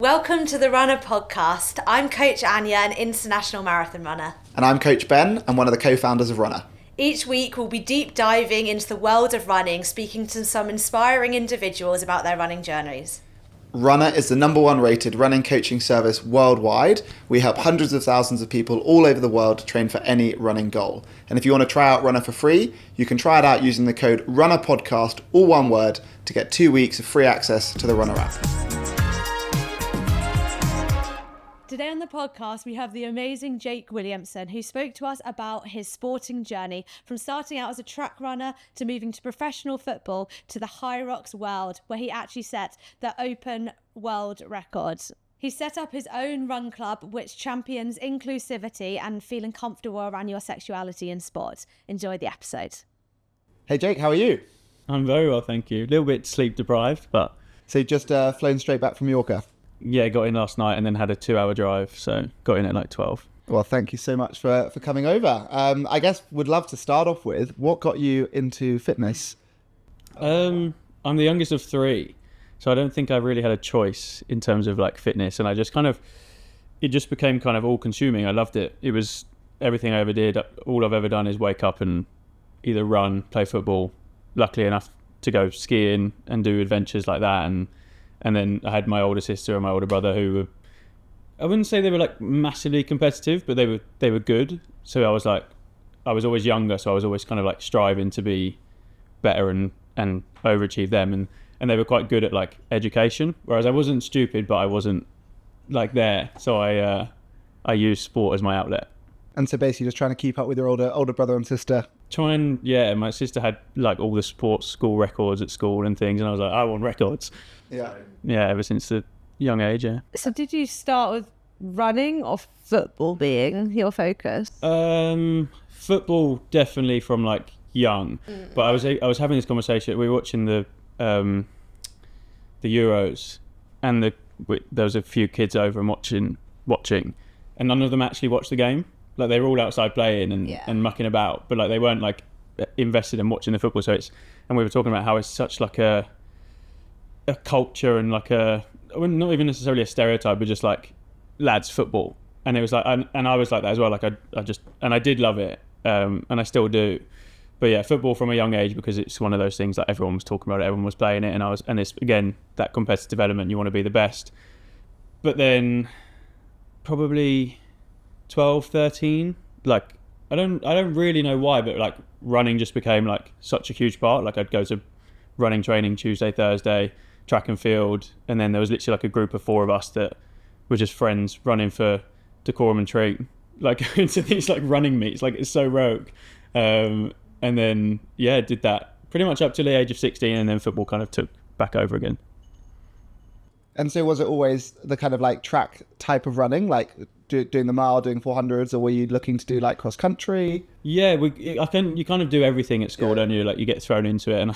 Welcome to the Runna Podcast. I'm Coach Anya, an international marathon runner. And I'm Coach Ben, and one of the co-founders of Runna. Each week we'll be deep diving into the world of running, speaking to some inspiring individuals about their running journeys. Runna is the #1 rated running coaching service worldwide. We help hundreds of thousands of people all over the world train for any running goal. And if you want to try out Runna for free, you can try it out using the code Runna Podcast, all one word, to get 2 weeks of free access to the Runna app. Today on the podcast, we have the amazing Jake Williamson, who spoke to us about his sporting journey from starting out as a track runner to moving to professional football to the Hyrox world, where he actually set the open world record. He set up his own run club, which champions inclusivity and feeling comfortable around your sexuality in sport. Enjoy the episode. Hey Jake, how are you? I'm very well, thank you. A little bit sleep deprived, but... So you just flown straight back from Mallorca? Yeah, got in last night and then had a 2-hour drive, so got in at like 12. Well, thank you so much for coming over. I guess would love to start off with, what got you into fitness? I'm the youngest of 3, so I don't think I really had a choice in terms of like fitness, and I just it just became kind of all consuming. I loved it. It was everything I ever did. All I've ever done is wake up and either run, play football, luckily enough to go skiing and do adventures like that, and then I had my older sister and my older brother who were, I wouldn't say they were like massively competitive, but they were good. So I was always younger, so I was always kind of like striving to be better and overachieve them. And they were quite good at like education, whereas I wasn't stupid, but I wasn't like there. So I used sport as my outlet. And so basically just trying to keep up with your older brother and sister. My sister had like all the sports school records at school and things, and I was like, I want records. Yeah, ever since a young age, yeah. So did you start with running or football being your focus? Football definitely from like young, but I was having this conversation. We were watching the Euros, and there was a few kids over and watching, and none of them actually watched the game. Like they were all outside playing and mucking about, but like they weren't like invested in watching the football. And we were talking about how it's such like a culture and like not even necessarily a stereotype, but just like lads football. And it was like, and I was like that as well. Like I did love it, and I still do. But yeah, football from a young age, because it's one of those things that everyone was talking about it, everyone was playing it, and it's again that competitive element. You want to be the best. But then probably 12, 13, like I don't really know why, but like running just became like such a huge part. Like I'd go to running training Tuesday, Thursday, track and field, and then there was literally like a group of 4 of us that were just friends running for decorum and treat, like into these like running meets. Like it's so rogue. And then did that pretty much up till the age of 16, and then football kind of took back over again. And so was it always the kind of like track type of running, like doing the mile, doing 400s, or were you looking to do like cross country? Yeah, you kind of do everything at school, don't you? Like you get thrown into it. And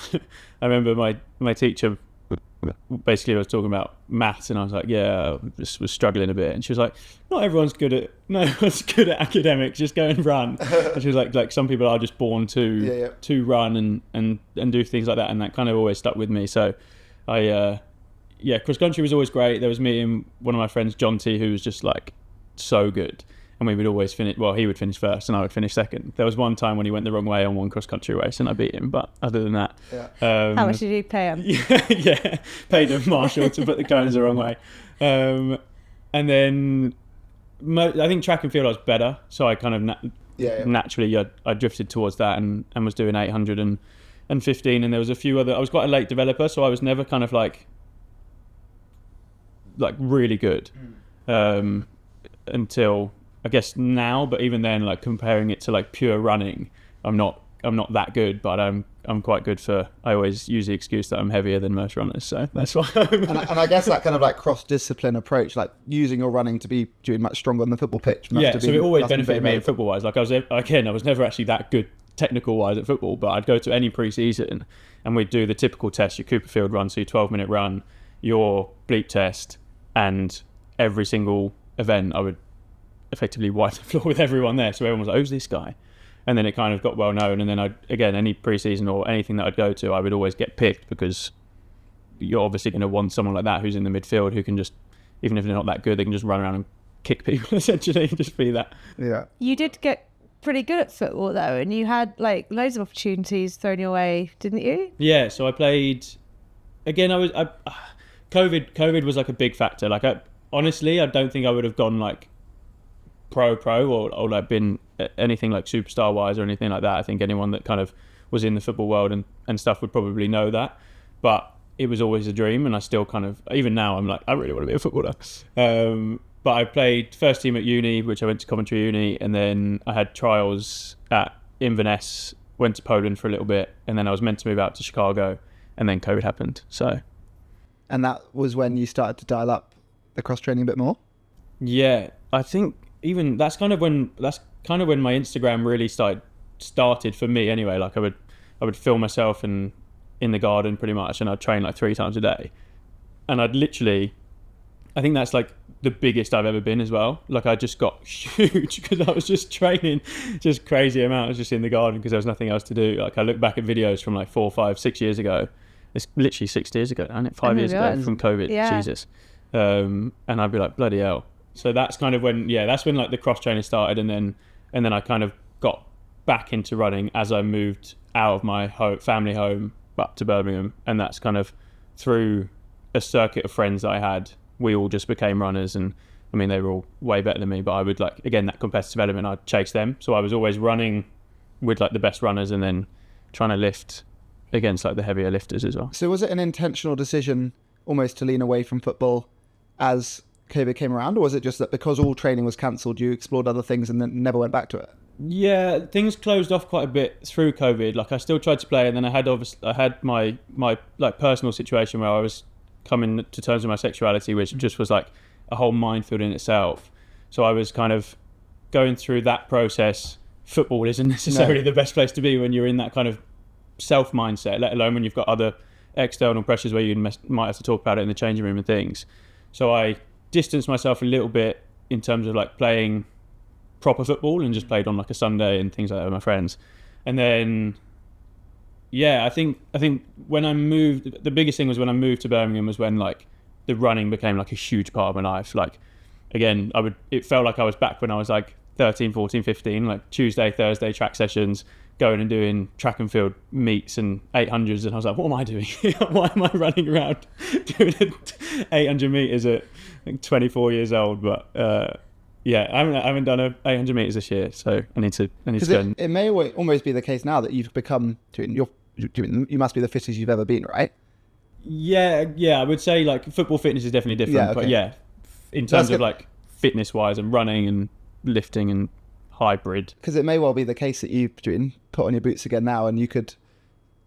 I remember my teacher basically was talking about maths, and I was like, I just was struggling a bit. And she was like, not everyone's good at academics, just go and run. And she was like some people are just born to run and do things like that, and that kind of always stuck with me. So cross country was always great. There was me and one of my friends, John T, who was just like so good, and we would always finish. Well, he would finish first and I would finish second. There was one time when he went the wrong way on one cross country race and I beat him, but other than that, how much did you pay him? Paid a marshal to put the cones the wrong way. And then I think track and field I was better, so I kind of naturally I drifted towards that and was doing 800 and 15, and there was a few other. I was quite a late developer, so I was never kind of like really good until I guess now. But even then, like comparing it to like pure running, I'm not that good, but I'm quite good for. I always use the excuse that I'm heavier than most runners, so that's why. and I guess that kind of like cross-discipline approach, like using your running to be doing much stronger on the football pitch. So it always benefited me football-wise. Like I was never actually that good technical-wise at football, but I'd go to any pre-season and we'd do the typical test, your Cooper Field run, so your 12-minute run, your bleep test, and every single event I would effectively wipe the floor with everyone there. So everyone was like, who's this guy? And then it kind of got well known. And then any pre-season or anything that I'd go to, I would always get picked, because you're obviously going to want someone like that who's in the midfield, who can just even if they're not that good, they can just run around and kick people essentially, just be that. Yeah. You did get pretty good at football though, and you had like loads of opportunities thrown your way, didn't you? Yeah, so I played again. COVID was like a big factor. Like honestly, I don't think I would have gone like pro or like been anything like superstar wise or anything like that. I think anyone that kind of was in the football world and stuff would probably know that, but it was always a dream, and I still kind of, even now I'm like, I really want to be a footballer. But I played first team at uni, which I went to Coventry Uni, and then I had trials at Inverness, went to Poland for a little bit, and then I was meant to move out to Chicago, and then COVID happened. So, and that was when you started to dial up the cross training a bit more? Yeah, I think even that's kind of when my Instagram really started for me anyway. Like I would film myself in the garden pretty much, and I'd train like 3 times a day, and I think that's like the biggest I've ever been as well. Like I just got huge because I was just training just crazy amounts just in the garden because there was nothing else to do. Like I look back at videos from like 4, 5, 6 years ago. It's literally 6 years ago, isn't it? 5 years ago from COVID. Yeah. Jesus. And I'd be like, bloody hell. So that's kind of when like the cross training started, and then I kind of got back into running as I moved out of my family home up to Birmingham, and that's kind of through a circuit of friends that I had. We all just became runners, and I mean they were all way better than me, but I would like, again, that competitive element, I'd chase them. So I was always running with like the best runners and then trying to lift against like the heavier lifters as well. So was it an intentional decision almost to lean away from football as COVID came around, or was it just that because all training was cancelled, you explored other things and then never went back to it? Yeah, things closed off quite a bit through COVID. Like I still tried to play, and then I had my like personal situation where I was coming to terms with my sexuality, which just was like a whole minefield in itself. So I was kind of going through that process. Football isn't necessarily the best place to be when you're in that kind of self mindset, let alone when you've got other external pressures where you might have to talk about it in the changing room and things. So I distanced myself a little bit in terms of like playing proper football, and just played on like a Sunday and things like that with my friends. And then I think when I moved, the biggest thing was when I moved to Birmingham was when like the running became like a huge part of my life. Like again, it felt like I was back when I was like 13, 14, 15, like Tuesday, Thursday track sessions, going and doing track and field meets and 800s, and I was like, what am I doing? Why am I running around doing 800 meters at like 24 years old? But I haven't done a 800 meters this year, so I need to go. It may almost be the case now that you've become, you must be the fittest you've ever been, right? Yeah, I would say like football fitness is definitely different, but in terms of like fitness wise and running and lifting and hybrid. Because it may well be the case that you put on your boots again now, and you could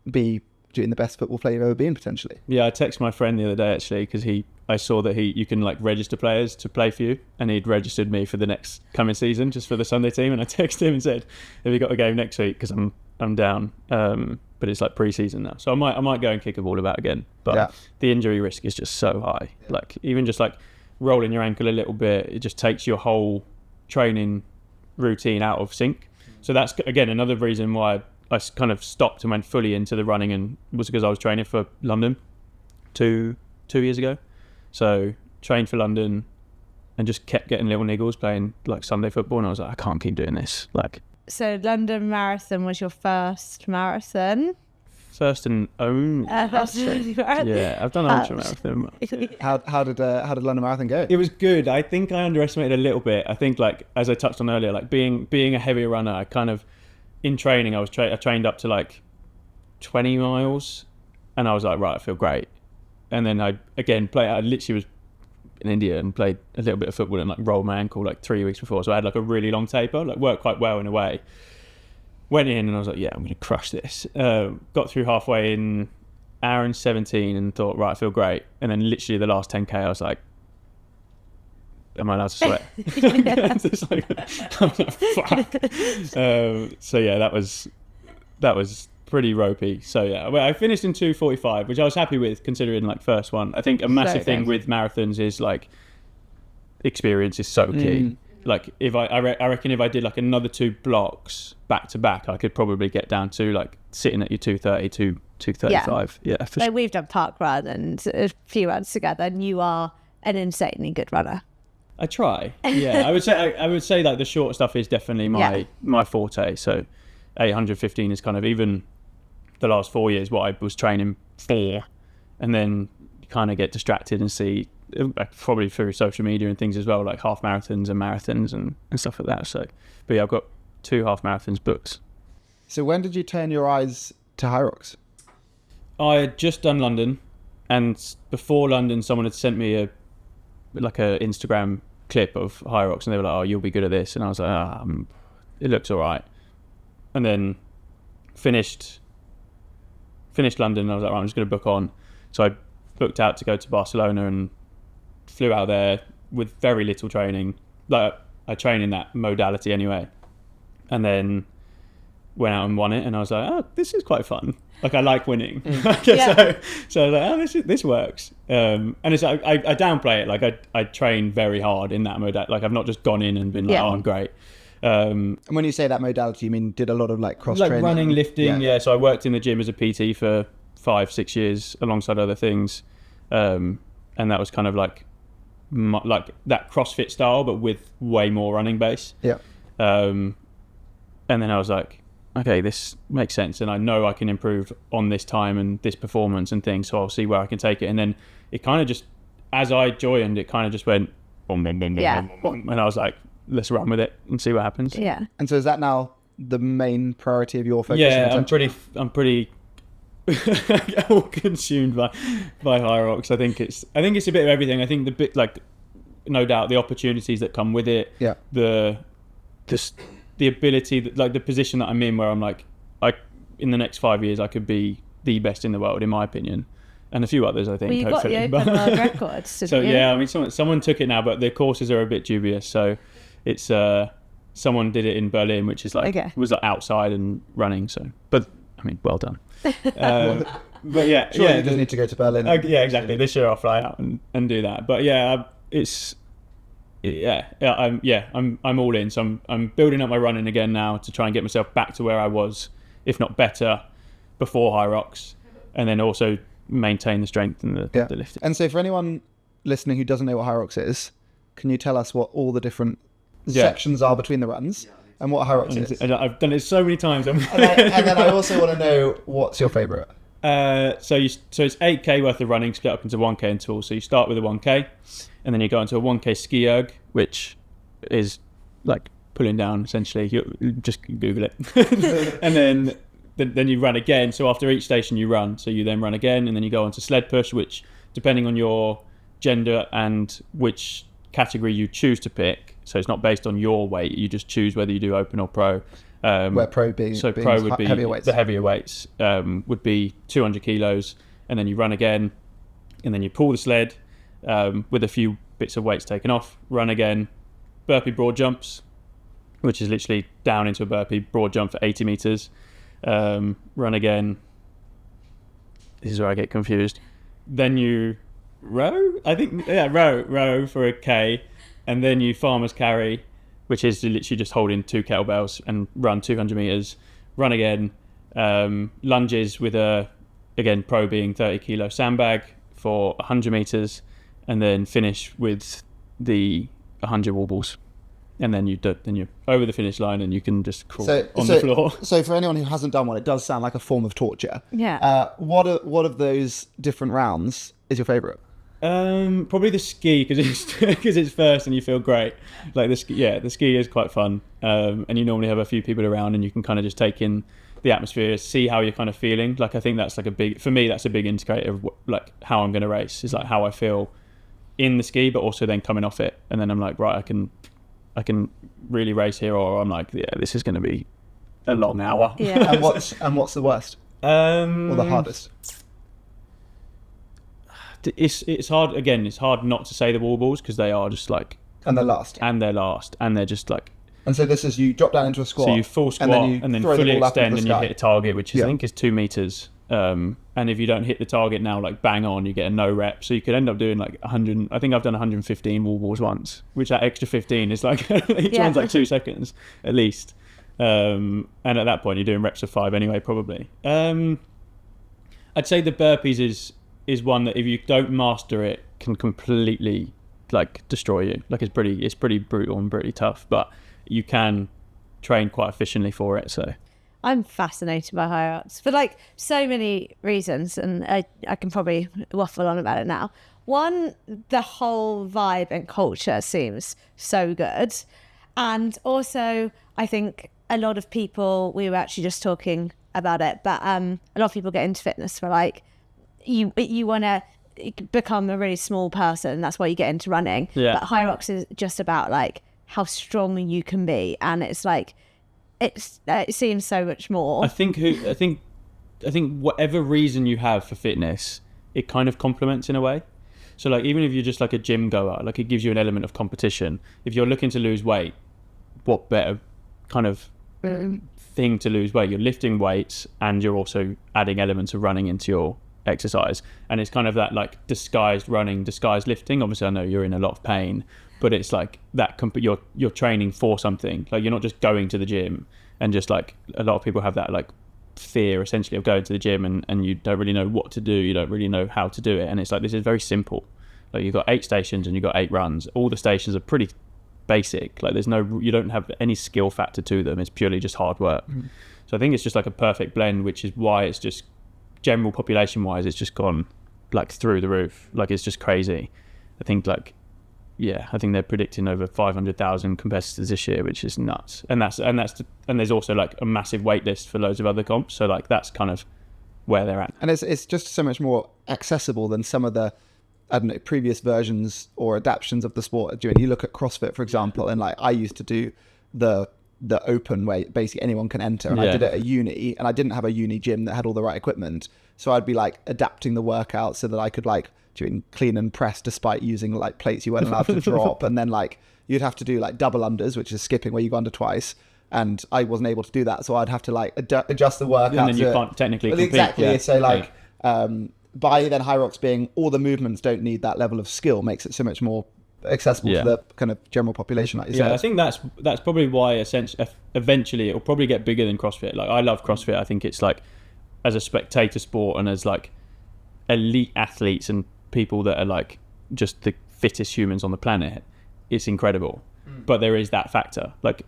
be doing the best football player you've ever been potentially. Yeah, I texted my friend the other day actually, because I saw that you can like register players to play for you, and he'd registered me for the next coming season just for the Sunday team, and I texted him and said, have you got a game next week, because I'm down, but it's like pre-season now, so I might go and kick a ball about again, but the injury risk is just so high. Like even just like rolling your ankle a little bit, it just takes your whole training routine out of sync. So that's again another reason why I kind of stopped and went fully into the running, and was because I was training for London two years ago. So trained for London and just kept getting little niggles playing like Sunday football, and I was like, I can't keep doing this. Like, so London Marathon was your first marathon? First and only. Yeah, I've done ultra marathon. How did London Marathon go? It was good. I think I underestimated a little bit. I think like as I touched on earlier, like being a heavier runner, I kind of in training I trained up to like 20 miles, and I was like, right, I feel great. And then I literally was in India and played a little bit of football and like rolled my ankle like 3 weeks before, so I had like a really long taper, like worked quite well in a way. Went in and I was like, yeah, I'm going to crush this. Got through halfway in hour and 17 and thought, right, I feel great. And then literally the last 10K, I was like, am I allowed to sweat? Just like, I'm like, fuck. So yeah, that was pretty ropey. So yeah, I finished in 2:45, which I was happy with considering like first one. I think a massive thing with marathons is like experience is so key. Like if I reckon if I did like another 2 blocks back to back, I could probably get down to like sitting at your 2:30 to 2:35. Yeah, like we've done park run and a few runs together, and you are an insanely good runner. I try. Yeah, I would say like the short stuff is definitely my forte. So 815 is kind of, even the last 4 years, what I was training for, and then you kind of get distracted and see, probably through social media and things as well, like half marathons and marathons and stuff like that. So, but yeah, I've got 2 half marathons booked. So when did you turn your eyes to Hyrox? I had just done London, and before London, someone had sent me a Instagram clip of Hyrox, and they were like, "Oh, you'll be good at this," and I was like, "It looks all right." And then finished London, and I was like, right, I'm just going to book on. So I booked out to go to Barcelona and flew out there with very little training. Like, I train in that modality anyway, and then went out and won it, and I was like, "Oh, this is quite fun. Like, I like winning." So I was like, "Oh, this works." And it's like, I downplay it. Like, I train very hard in that modality. Like, I've not just gone in and been like, "Oh, I'm great." And when you say that modality, you mean did a lot of like cross training, running, lifting? Yeah. So I worked in the gym as a PT for 5-6 years alongside other things, and that was kind of like that CrossFit style, but with way more running base. Yeah. And then I was like, okay, this makes sense, and I know I can improve on this time and this performance and things, so I'll see where I can take it. And then it kind of just, as I joined, it kind of just went boom, boom, boom, boom, boom, and I was like, let's run with it and see what happens. Yeah. And so is that now the main priority of your focus? Yeah, I'm pretty all consumed by Hyrox. I think it's a bit of everything. I think the bit, like, no doubt, the opportunities that come with it. Yeah. The ability that, like, the position that I'm in, where I'm like, in the next 5 years I could be the best in the world, in my opinion, and a few others, I think. Well, you got the open world records. So yeah, I mean, someone took it now, but the courses are a bit dubious. So it's someone did it in Berlin, which is like was like outside and running. So, but I mean, well done. But yeah, sure, you just need to go to Berlin. Yeah, exactly. This year I'll fly out and do that. But yeah, I'm all in. So I'm building up my running again now to try and get myself back to where I was, if not better, before Hyrox, and then also maintain the strength and the lifting. And so for anyone listening who doesn't know what Hyrox is, can you tell us what all the different sections are between the runs and what Hyrox is? I've done it so many times. and then I also want to know, what's your favourite? So it's 8k worth of running split up into 1k intervals. So you start with a 1k, and then you go into a 1k ski erg, which is like pulling down essentially. You just Google it, and then you run again. So after each station you run. So you then run again, and then you go on to sled push, which, depending on your gender and which category you choose to pick, so it's not based on your weight, you just choose whether you do open or pro. Where pro being pro would be heavier weights. The heavier weights would be 200 kilos, and then you run again, and then you pull the sled with a few bits of weights taken off, run again, burpee broad jumps, which is literally down into a burpee broad jump for 80 meters, run again. This is where I get confused. Then you row for a K, and then you farmer's carry, which is literally just holding 2 kettlebells and run 200 meters, run again, lunges with again, pro being 30 kilo sandbag for 100 meters, and then finish with the 100 wall balls. And then you're over the finish line, and you can just crawl on the floor. So for anyone who hasn't done one, it does sound like a form of torture. Yeah. What of those different rounds is your favourite? Probably the ski, because it's first and you feel great. Like the ski is quite fun, and you normally have a few people around, and you can kind of just take in the atmosphere, see how you're kind of feeling. Like, I think that's like for me that's a big indicator of like how I'm going to race, is like how I feel in the ski, but also then coming off it, and then I'm like, right, I can really race here, or I'm like, yeah, this is going to be a long hour. Yeah. and what's the worst? Or the hardest? It's hard. Again, it's hard not to say the wall balls, because they are just like, and they're last, and they're just like. And so this is, you drop down into a squat. So you full squat, and then fully extend, and you hit a target, which I think is 2 meters. And if you don't hit the target now, like bang on, you get a no rep. So you could end up doing like 100. I think I've done 115 wall balls once, which that extra 15 is like each one's like 2 seconds at least. And at that point, you're doing reps of 5 anyway, probably. I'd say the burpees is one that, if you don't master it, can completely like destroy you. Like it's pretty brutal and pretty tough, but you can train quite efficiently for it. So I'm fascinated by Hyrox for like so many reasons, and I can probably waffle on about it now. One, the whole vibe and culture seems so good, and also I think a lot of people, we were actually just talking about it, but a lot of people get into fitness for like you want to become a really small person, and that's why you get into running. Yeah. But Hyrox is just about like how strong you can be, and it's like it seems so much more. I think whatever reason you have for fitness, it kind of complements in a way. So like even if you're just like a gym goer, like it gives you an element of competition. If you're looking to lose weight, what better kind of thing to lose weight? You're lifting weights and you're also adding elements of running into your exercise, and it's kind of that like disguised running, disguised lifting. Obviously I know you're in a lot of pain, but it's like that you're training for something. Like you're not just going to the gym, and just like a lot of people have that like fear essentially of going to the gym and you don't really know what to do, you don't really know how to do it, and it's like this is very simple. Like you've got 8 stations and you've got 8 runs. All the stations are pretty basic. Like you don't have any skill factor to them. It's purely just hard work. So I think it's just like a perfect blend, which is why it's just general population wise it's just gone like through the roof. Like it's just crazy. I think they're predicting over 500,000 competitors this year, which is nuts. And there's also like a massive wait list for loads of other comps. So like that's kind of where they're at. And it's just so much more accessible than some of the, I don't know, previous versions or adaptations of the sport. You look at CrossFit, for example, and like I used to do the open way, basically anyone can enter, and I did it at uni, and I didn't have a uni gym that had all the right equipment, so I'd be like adapting the workout so that I could like doing clean and press despite using like plates you weren't allowed to drop, and then like you'd have to do like double unders, which is skipping where you go under twice, and I wasn't able to do that, so I'd have to like adjust the workout. And then you can't technically compete. Exactly. So like by then Hyrox being all the movements don't need that level of skill makes it so much more accessible to the kind of general population, like you said. I think that's probably why eventually it'll probably get bigger than CrossFit. Like I love CrossFit. I think it's like as a spectator sport and as like elite athletes and people that are like just the fittest humans on the planet, it's incredible. But there is that factor. Like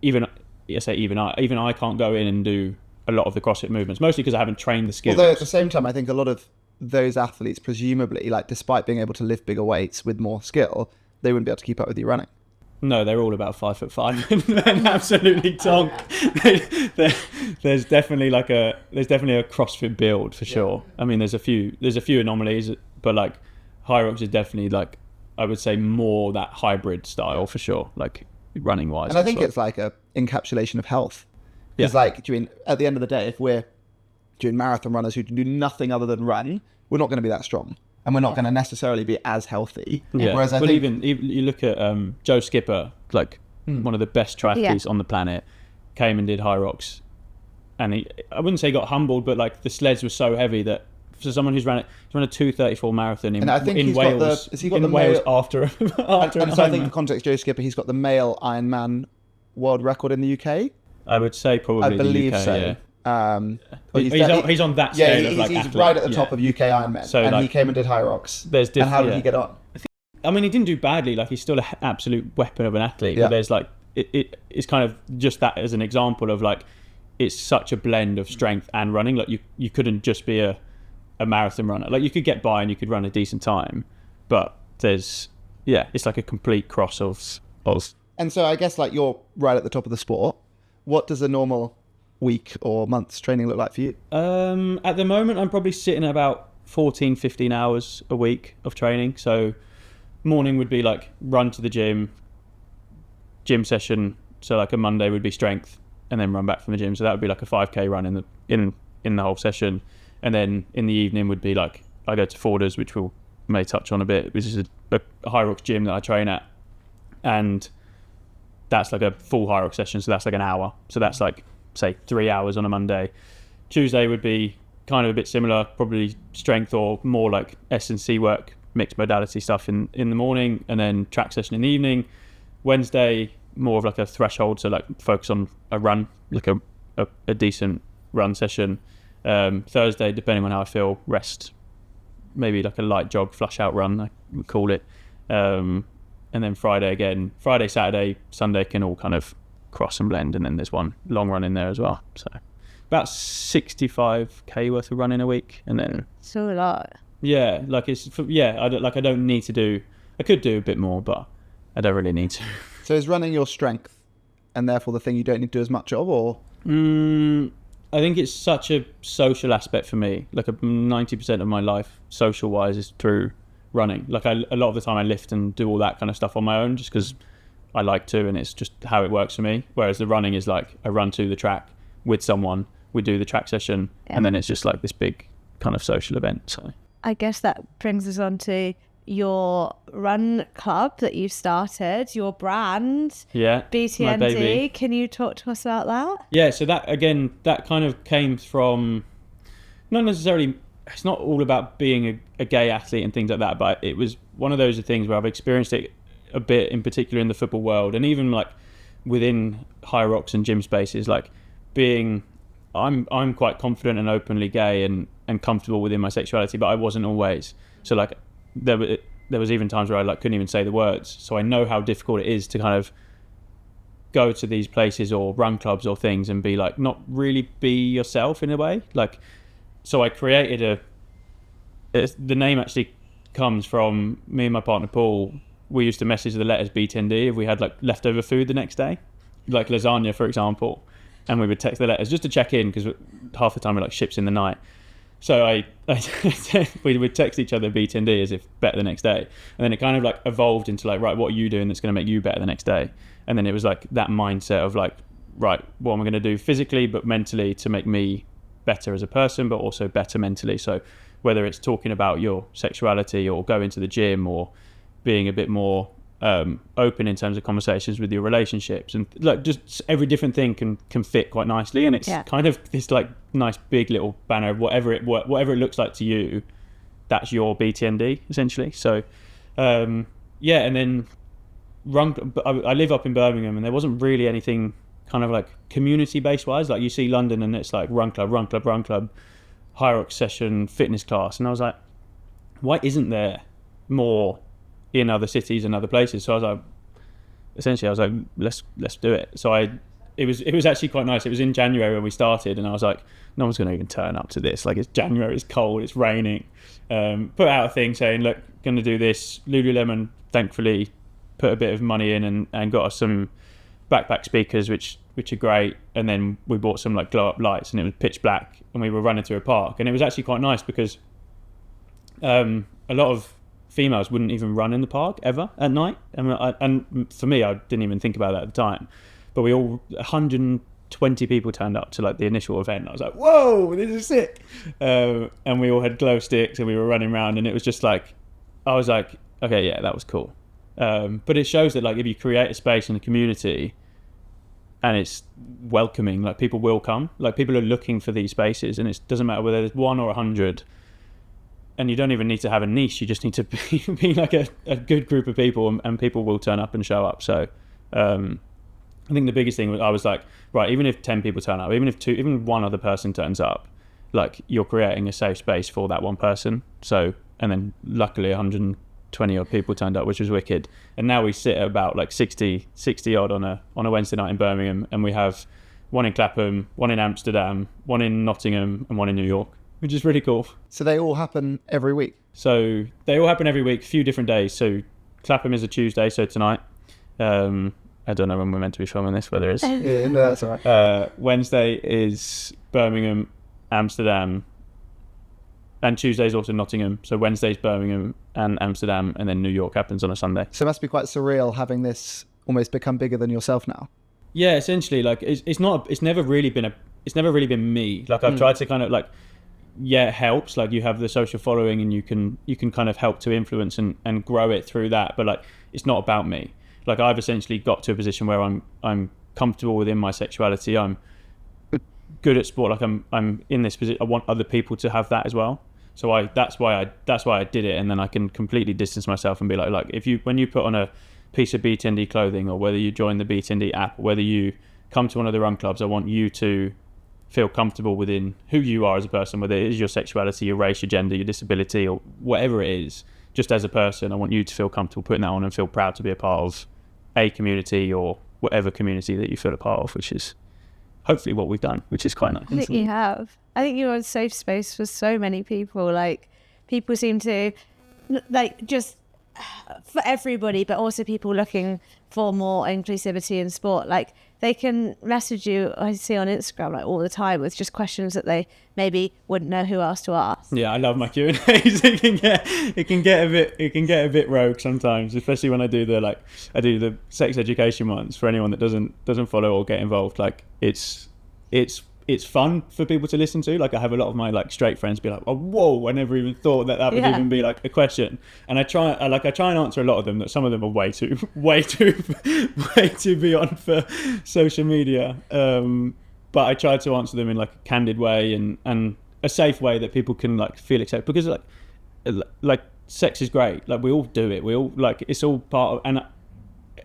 even I can't go in and do a lot of the CrossFit movements, mostly because I haven't trained the skills. Although at the same time I think a lot of those athletes, presumably, like despite being able to lift bigger weights with more skill, they wouldn't be able to keep up with you running. No, they're all about 5'5" and absolutely tonk. There's definitely a CrossFit build for sure. I mean, there's a few anomalies, but like Hyrox is definitely like, I would say more that hybrid style for sure, like running wise. And I think it's like a encapsulation of health. Because like at the end of the day, if we're doing marathon runners who do nothing other than run, we're not going to be that strong, and we're not going to necessarily be as healthy. Whereas I think even you look at Joe Skipper, like one of the best triathletes on the planet, came and did Hyrox, and I wouldn't say he got humbled, but like the sleds were so heavy that for someone who's run a 2:34 marathon in Wales, after and so I think in context, Joe Skipper, he's got the male Ironman world record in the UK. I would say probably I believe the UK, so. yeah. He's on that scale of like he's athlete. right at the top of UK Ironman, so, and like, he came and did Hyrox. And how did he get on? I mean, he didn't do badly. Like he's still an absolute weapon of an athlete. But there's like it's kind of just that as an example of like it's such a blend of strength and running. Like you couldn't just be a marathon runner. Like you could get by and you could run a decent time, but it's like a complete cross of. And so I guess like you're right at the top of the sport. What does a normal week or month's training look like for you? At the moment, I'm probably sitting at about 14-15 hours a week of training. So morning would be like run to the gym session. So like a Monday would be strength, and then run back from the gym. So that would be like a 5k run in the whole session. And then in the evening would be like I go to Forders, which we may touch on a bit, which is a Hyrox gym that I train at, and that's like a full Hyrox session. So that's like an hour. So that's like say 3 hours on a Monday. Tuesday would be kind of a bit similar, probably strength or more like S&C work, mixed modality stuff in the morning, and then track session in the evening. Wednesday, more of like a threshold, so like focus on a run, like a decent run session. Thursday, depending on how I feel, rest, maybe like a light jog, flush out run, I would call it. and then Friday again. Friday, Saturday, Sunday can all kind of cross and blend, and then there's one long run in there as well. So about 65k worth of running a week, and then so a lot. Yeah, like I don't need to do. I could do a bit more, but I don't really need to. So is running your strength, and therefore the thing you don't need to do as much of, or? I think it's such a social aspect for me. Like 90% of my life, social-wise, is through running. Like a lot of the time I lift and do all that kind of stuff on my own just because I like to, and it's just how it works for me. Whereas the running is like I run to the track with someone, we do the track session, and then it's just like this big kind of social event. So I guess that brings us on to your run club that you started, your brand, BTND. My baby. Can you talk to us about that? Yeah, so that kind of came from, not necessarily, it's not all about being a gay athlete and things like that, but it was one of those things where I've experienced it a bit, in particular in the football world, and even like within Hyrox and gym spaces, like I'm quite confident and openly gay and comfortable within my sexuality, but I wasn't always. So like there was even times where I like couldn't even say the words. So I know how difficult it is to kind of go to these places or run clubs or things and be like not really be yourself in a way. Like, so I created the name actually comes from me and my partner Paul. We used to message the letters BTND if we had like leftover food the next day, like lasagna for example, and we would text the letters just to check in because half the time we're like ships in the night. So we would text each other BTND as if better the next day, and then it kind of like evolved into like, right, what are you doing that's going to make you better the next day? And then it was like that mindset of like, right, what am I going to do physically but mentally to make me better as a person, but also better mentally. So whether it's talking about your sexuality or going to the gym or being a bit more open in terms of conversations with your relationships, and like just every different thing can fit quite nicely, and it's kind of this like nice big little banner of whatever it looks like to you, that's your BTND essentially. So and then I live up in Birmingham, and there wasn't really anything kind of like community based wise. Like you see London and it's like run club, Hyrox session, fitness class, and I was like, why isn't there more in other cities and other places? So I was like, let's do it. So it was actually quite nice. It was in January when we started, and I was like, no one's going to even turn up to this. Like, it's January, it's cold, it's raining. Put out a thing saying, look, going to do this. Lululemon thankfully put a bit of money in and got us some backpack speakers, which are great. And then we bought some like glow up lights, and it was pitch black, and we were running through a park, and it was actually quite nice because a lot of females wouldn't even run in the park ever at night, and for me, I didn't even think about that at the time. But 120 people turned up to like the initial event. I was like, whoa, this is sick. And we all had glow sticks, and we were running around, and it was just like, I was like, okay, yeah, that was cool. But it shows that like if you create a space in a community and it's welcoming, like people will come. Like people are looking for these spaces, and it doesn't matter whether there's 1 or 100. And you don't even need to have a niche. You just need to be like a good group of people, and people will turn up and show up. So I think the biggest thing was I was like, right, even if 10 people turn up, even one other person turns up, like you're creating a safe space for that one person. So, and then luckily 120 odd people turned up, which was wicked. And now we sit at about like 60 odd on a Wednesday night in Birmingham, and we have one in Clapham, one in Amsterdam, one in Nottingham, and one in New York, which is really cool. So they all happen every week? So they all happen every week, a few different days. So Clapham is a Tuesday, so tonight. I don't know when we're meant to be filming this, whether it's... Yeah, no, that's all right. Wednesday is Birmingham, Amsterdam, and Tuesday is also Nottingham. So Wednesday's Birmingham and Amsterdam, and then New York happens on a Sunday. So it must be quite surreal having this almost become bigger than yourself now. Yeah, essentially, like it's never really been me. Like I've tried to kind of like, yeah, it helps. Like you have the social following, and you can kind of help to influence and grow it through that. But like, it's not about me. Like I've essentially got to a position where I'm comfortable within my sexuality. I'm good at sport. Like I'm in this position. I want other people to have that as well. So that's why I did it. And then I can completely distance myself and be like when you put on a piece of BTND clothing, or whether you join the BTND app, or whether you come to one of the run clubs, I want you to feel comfortable within who you are as a person, whether it is your sexuality, your race, your gender, your disability, or whatever it is. just as a person, I want you to feel comfortable putting that on and feel proud to be a part of a community or whatever community that you feel a part of, which is hopefully what we've done, which is quite nice. I think you have. I think you're a safe space for so many people. Like, people seem to, like, just for everybody, but also people looking for more inclusivity in sport. Like, they can message you, I see on Instagram, like, all the time with just questions that they maybe wouldn't know who else to ask. Yeah, I love my Q&As. it can get a bit rogue sometimes, especially when I do the sex education ones for anyone that doesn't follow or get involved. Like, it's fun for people to listen to. Like, I have a lot of my like straight friends be like, oh, whoa, I never even thought that would even be like a question. And I try and answer a lot of them, that some of them are way too beyond for social media. But I try to answer them in like a candid way and a safe way that people can like feel accepted, because like sex is great. Like, we all do it. We all, like, it's all part of, and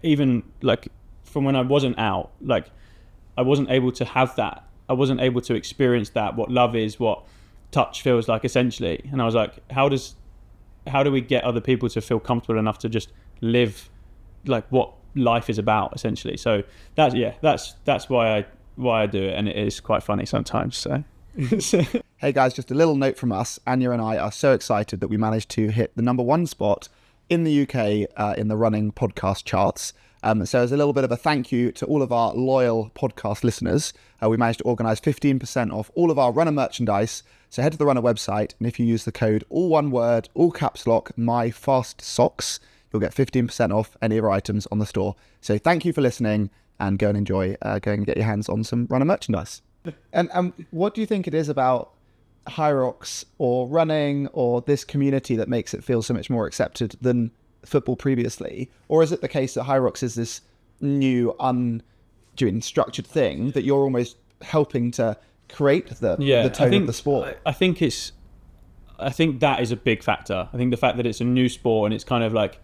even like from when I wasn't out, like, I wasn't able to have that. I wasn't able to experience that, what love is, what touch feels like, essentially. And I was like, how do we get other people to feel comfortable enough to just live like what life is about, essentially? So that's why I do it, and it is quite funny sometimes. So Hey guys, just a little note from us. Anya and I are so excited that we managed to hit the #1 spot in the UK in the running podcast charts. So as a little bit of a thank you to all of our loyal podcast listeners, we managed to organise 15% off all of our Runner merchandise. So head to the Runner website, and if you use the code, all one word, all caps lock, MyFastSocks, you'll get 15% off any of our items on the store. So thank you for listening, and go and enjoy, go and get your hands on some Runner merchandise. And what do you think it is about Hyrox or running or this community that makes it feel so much more accepted than football previously? Or is it the case that Hyrox is this new unstructured thing that you're almost helping to create the tone of the sport? I think that is a big factor. I think the fact that it's a new sport and it's kind of like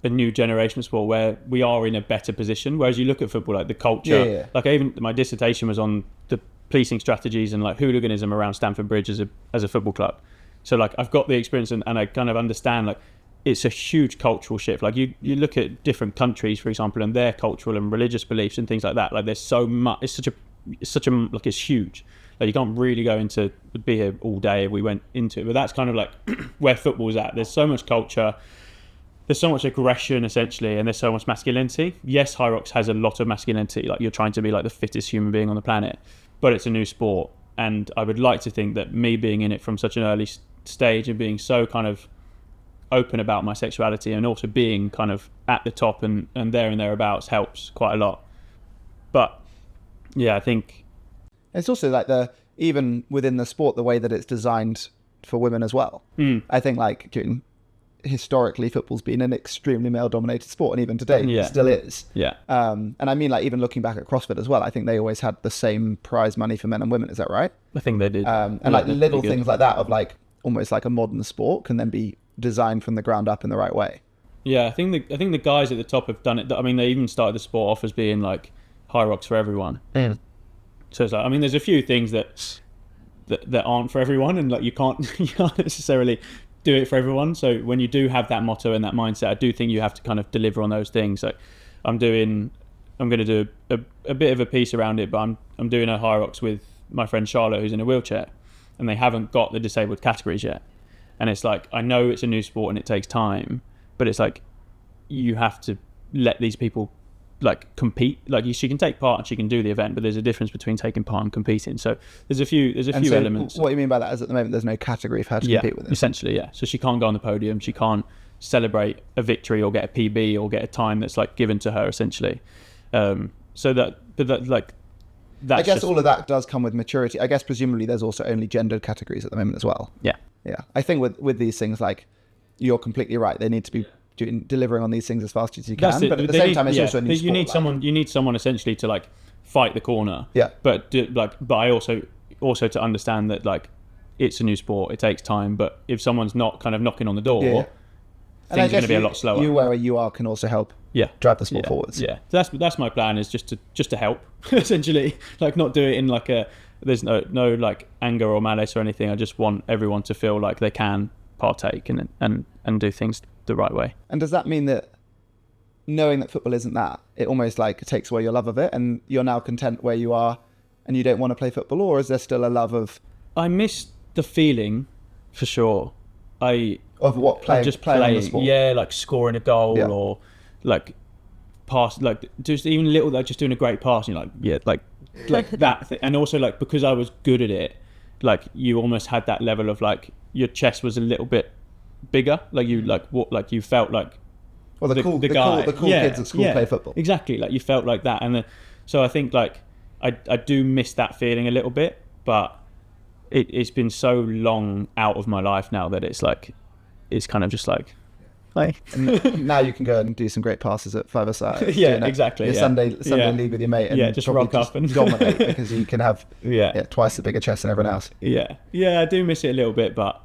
a new generation of sport where we are in a better position, whereas you look at football, like the culture, like even my dissertation was on the policing strategies and like hooliganism around Stamford Bridge as a football club. So like I've got the experience and I kind of understand like it's a huge cultural shift. Like you look at different countries, for example, and their cultural and religious beliefs and things like that. Like there's so much. It's such a like it's huge. Like you can't really go into be here all day if we went into it. But that's kind of like where football's at. There's so much culture. There's so much aggression, essentially, and there's so much masculinity. Yes, Hyrox has a lot of masculinity. Like you're trying to be like the fittest human being on the planet, but it's a new sport. And I would like to think that me being in it from such an early stage and being so kind of open about my sexuality and also being kind of at the top and there and thereabouts helps quite a lot. But yeah, I think it's also like even within the sport, the way that it's designed for women as well. I think like historically football's been an extremely male dominated sport, and even today it still is. And I mean, like even looking back at CrossFit as well, I think they always had the same prize money for men and women. Is that right? I think they did. And like little things like that of like almost like a modern sport can then be designed from the ground up in the right way. Yeah, I think the guys at the top have done it. I mean, they even started the sport off as being like Hyrox for everyone. So it's like, I mean, there's a few things that aren't for everyone, and like you can't necessarily do it for everyone. So when you do have that motto and that mindset, I do think you have to kind of deliver on those things. Like I'm going to do a bit of a piece around it, but I'm doing a Hyrox with my friend Charlotte, who's in a wheelchair, and they haven't got the disabled categories yet. And it's like, I know it's a new sport and it takes time, but it's like you have to let these people like compete. Like she can take part and she can do the event, but there's a difference between taking part and competing. So there's a few elements. What you mean by that is at the moment there's no category for her to compete with it. Essentially, yeah. So she can't go on the podium, she can't celebrate a victory or get a PB or get a time that's like given to her, essentially. I guess all of that does come with maturity. I guess presumably there's also only gendered categories at the moment as well. Yeah. I think with these things, like you're completely right. They need to be delivering on these things as fast as you can. But at the same time, it's also a new sport. You need someone essentially to like fight the corner. Yeah. But I also to understand that like it's a new sport. It takes time. But if someone's not kind of knocking on the door, things are going to be a lot slower. You where you are can also help. Drive the sport forwards. Yeah. That's my plan, is just to help essentially. Like not do it in like there's no like anger or malice or anything. I just want everyone to feel like they can partake and do things the right way. And does that mean that knowing that football isn't that, it almost like takes away your love of it and you're now content where you are and you don't want to play football, or is there still a love of... I miss the feeling, for sure. Of what, playing on the sport? Yeah, like scoring a goal or like pass, like just even little, like just doing a great pass, and you're like that thing. And also like, because I was good at it, like you almost had that level of like your chest was a little bit bigger, like you you felt like, well, the cool kids at school play football. Exactly, like you felt like that. And so I think like I do miss that feeling a little bit, but it's been so long out of my life now that it's like, it's kind of just like, and now you can go and do some great passes at five-a-side. Exactly. Your Sunday league with your mate, and just rock up and dominate because you can have twice the bigger chest than everyone else. Yeah, I do miss it a little bit, but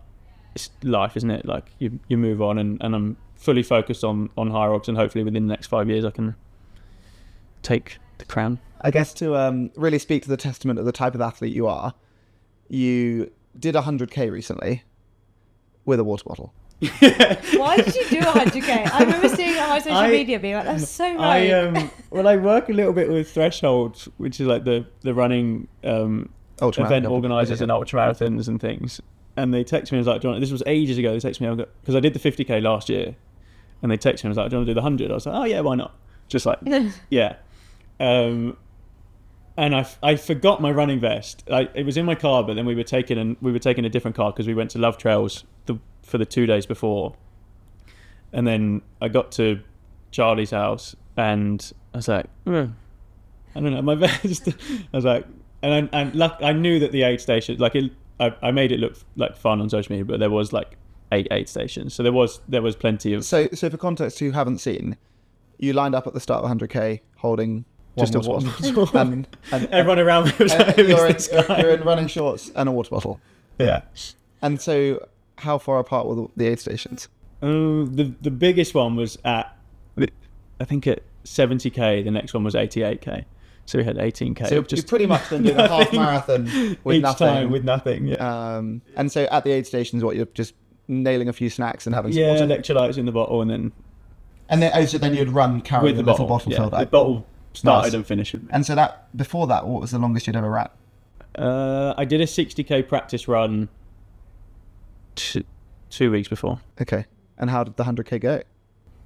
it's life, isn't it? Like you move on, and I'm fully focused on Hyrox, and hopefully within the next 5 years I can take the crown. I guess to really speak to the testament of the type of athlete you are, you did 100k recently with a water bottle. Why did you do 100k? I remember seeing it on my social media being like, that's so right. I work a little bit with Threshold, which is like the running event organisers and ultra marathons and things. And they text me and was like, John, this was ages ago, they text me, because I did the 50k last year, and they text me and was like, do you want to do the 100? I was like, oh yeah, why not? Just like, yeah. And I forgot my running vest. It was in my car, but then we were taking a different car because we went to Love Trails for the 2 days before. And then I got to Charlie's house and I was like, I don't know, my vest. I was like, and I knew that the aid station, like I made it look like fun on social media, but there was like 8 aid stations, so there was plenty of. So for context, who haven't seen, you lined up at the start of 100k holding just a water bottle, and everyone around me was like, you're in running shorts and a water bottle. Yeah. And so, how far apart were the aid stations? The biggest one was at, I think at 70k. The next one was 88k. So we had 18k. So you're pretty much then doing a half marathon with each nothing. time with nothing. Yeah. And so at the aid stations, you're just nailing a few snacks and having some water? Electrolytes in the bottle, and then you'd run carrying with the little bottle filled up. The bottle started and finished. And so before that, what was the longest you'd ever ran? I did a 60k practice run 2 weeks before. Okay. And how did the 100k go?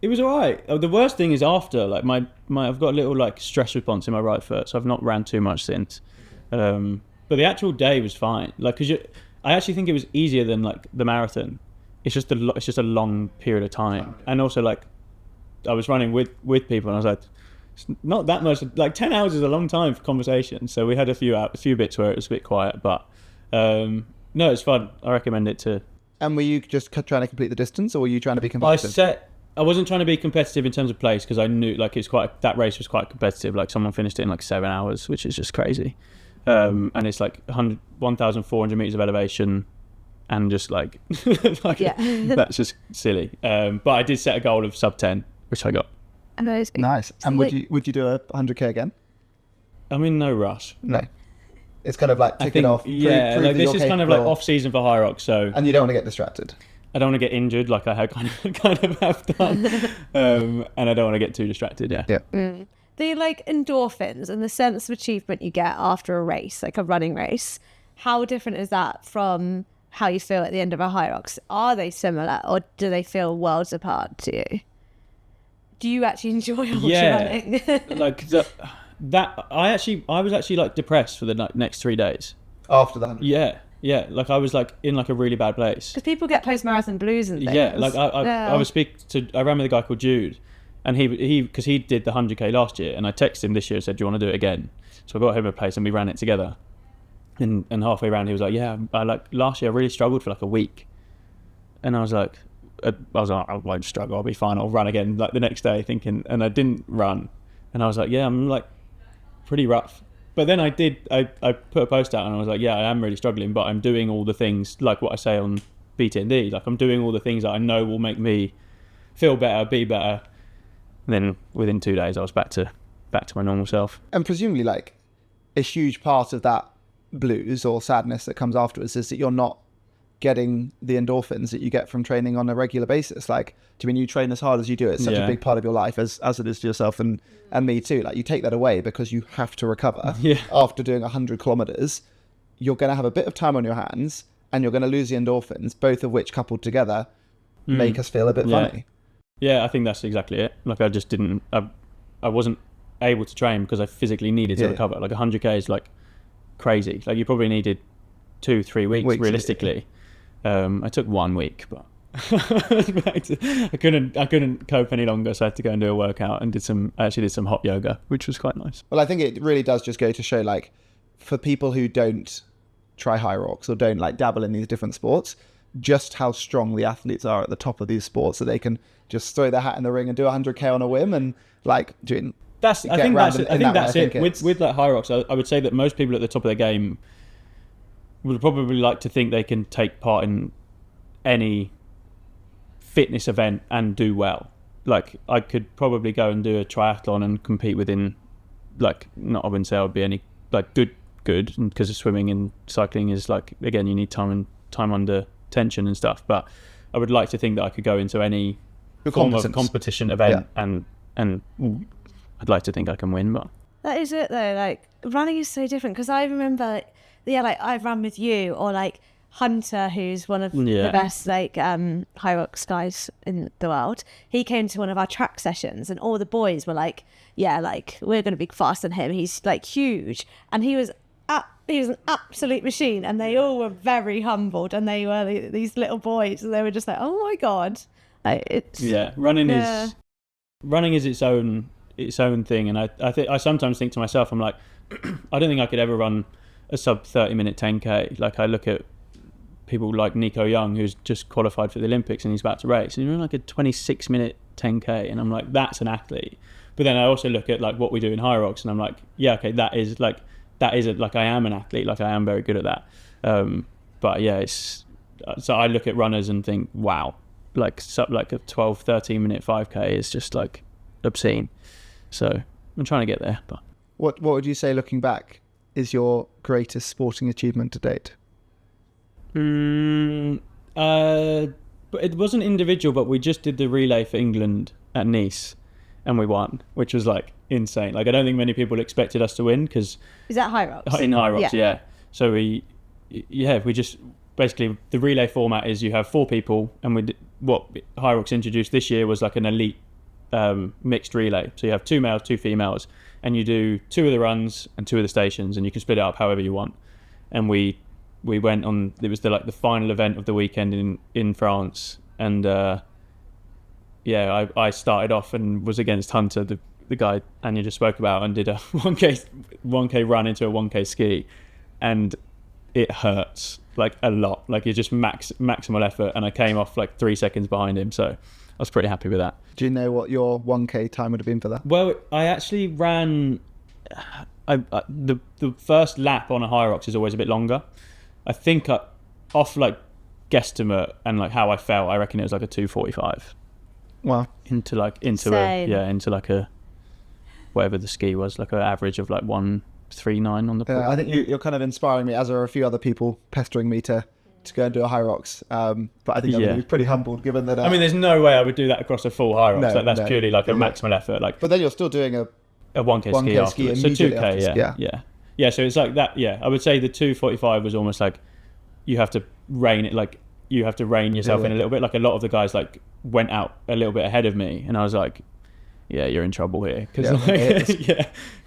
It was all right. The worst thing is after, like my I've got a little like stress response in my right foot, so I've not ran too much since. But the actual day was fine. Like, I actually think it was easier than like the marathon. It's just a long period of time, and also like I was running with people, and I was like, it's not that much. Like 10 hours is a long time for conversation. So we had a few bits where it was a bit quiet, but no, it's fun. I recommend it to. And were you just trying to complete the distance, or were you trying to be competitive? I wasn't trying to be competitive in terms of place, because I knew like that race was quite competitive. Like someone finished it in like 7 hours, which is just crazy. And it's like 1,400 meters of elevation, and just like, that's just silly. But I did set a goal of sub 10, which I got. Amazing. Nice. And would you do a 100k again? I'm in no rush. No. It's kind of like ticking off. Prove like this is kind of like off season for Hyrox, so. And you don't want to get distracted. I don't want to get injured, like I had kind of have done, and I don't want to get too distracted. Yeah. The like endorphins and the sense of achievement you get after a race, like a running race, how different is that from how you feel at the end of a Hyrox? Are they similar, or do they feel worlds apart to you? Do you actually enjoy running? Like that. I was actually like depressed for the next 3 days after that. Yeah, like I was like in like a really bad place. Because people get post-marathon blues and things. Yeah, like I was I ran with a guy called Jude, and because he did the 100k last year, and I texted him this year and said, do you want to do it again? So I got him a place and we ran it together. And halfway around he was like, yeah, I like last year I really struggled for like a week. And I was like, I won't struggle, I'll be fine, I'll run again like the next day thinking, and I didn't run. And I was like, yeah, I'm like pretty rough. But then I put a post out and I was like, yeah, I am really struggling, but I'm doing all the things, like what I say on BTND, like I'm doing all the things that I know will make me feel better, be better. And then within 2 days, I was back to my normal self. And presumably, like, a huge part of that blues or sadness that comes afterwards is that you're not getting the endorphins that you get from training on a regular basis? Like, do you mean you train as hard as you do? It's such a big part of your life, as it is to yourself and me too. Like, you take that away because you have to recover after doing 100 kilometers. You're going to have a bit of time on your hands and you're going to lose the endorphins, both of which coupled together make us feel a bit funny. Yeah, I think that's exactly it. Like, I just didn't, I wasn't able to train because I physically needed to recover. Like 100k is like crazy. Like, you probably needed 2-3 weeks realistically. I took 1 week, but I couldn't cope any longer, so I had to go and do a workout and I actually did some hot yoga, which was quite nice. Well, I think it really does just go to show, like, for people who don't try Hyrox or don't like dabble in these different sports, just how strong the athletes are at the top of these sports, so they can just throw their hat in the ring and do 100k on a whim and like doing. I think that's it. With like Hyrox, I would say that most people at the top of their game would probably like to think they can take part in any fitness event and do well. Like, I could probably go and do a triathlon and compete within, like, I wouldn't say I would be any like good, because swimming and cycling is like, again, you need time under tension and stuff. But I would like to think that I could go into any form of competition event and I'd like to think I can win. But that is it though. Like, running is so different, because I remember, like I've run with you, or like Hunter, who's one of the best like Hyrox guys in the world. He came to one of our track sessions, and all the boys were like, "Yeah, like we're going to be faster than him. He's like huge," and he was an absolute machine. And they all were very humbled, and they were these little boys, and they were just like, "Oh my god!" Running is its own thing. And I sometimes think to myself, I'm like, I don't think I could ever run a sub 30-minute 10k. Like, I look at people like Nico Young, who's just qualified for the Olympics and he's about to race, and you're in like a 26-minute 10k, and I'm like, that's an athlete. But then I also look at like what we do in Hyrox, and I'm like, yeah, okay, that is I am an athlete. Like, I am very good at that. But yeah, so I look at runners and think, wow, like a 12-13 minute 5k is just like obscene. So I'm trying to get there. But what would you say, looking back, is your greatest sporting achievement to date? But it wasn't individual, but we just did the relay for England at Nice and we won, which was like insane. Like, I don't think many people expected us to win, because is that Hyrox? In Hyrox, yeah. So we just basically, the relay format is you have 4 people, and what Hyrox introduced this year was like an elite mixed relay. So you have 2 males, 2 females, and you do 2 of the runs and 2 of the stations, and you can split it up however you want. And we went on, it was the final event of the weekend in France, and I started off and was against Hunter, the guy Anya just spoke about, and did a 1k run into a 1k ski, and it hurts like a lot. Like, you're just maximal effort, and I came off like 3 seconds behind him, so I was pretty happy with that. Do you know what your 1k time would have been for that? Well, I actually ran the first lap on a Hyrox is always a bit longer. I think off like guesstimate and like how I felt, I reckon it was like a 2:45. Wow. Into a whatever the ski was, like an average of like 1:39 on the pool. I think you're kind of inspiring me, as are a few other people pestering me to go and do a Hyrox. But I think I'm going to be pretty humbled, given that. I mean, there's no way I would do that across a full Hyrox. That's purely like a maximal effort. Like, but then you're still doing a 1k ski afterwards. So 2k, yeah. So it's like that. Yeah, I would say the 2:45 was almost like you have to rein it. Like, you have to rein yourself in a little bit. Like, a lot of the guys like went out a little bit ahead of me, and I was like, yeah, you're in trouble here, because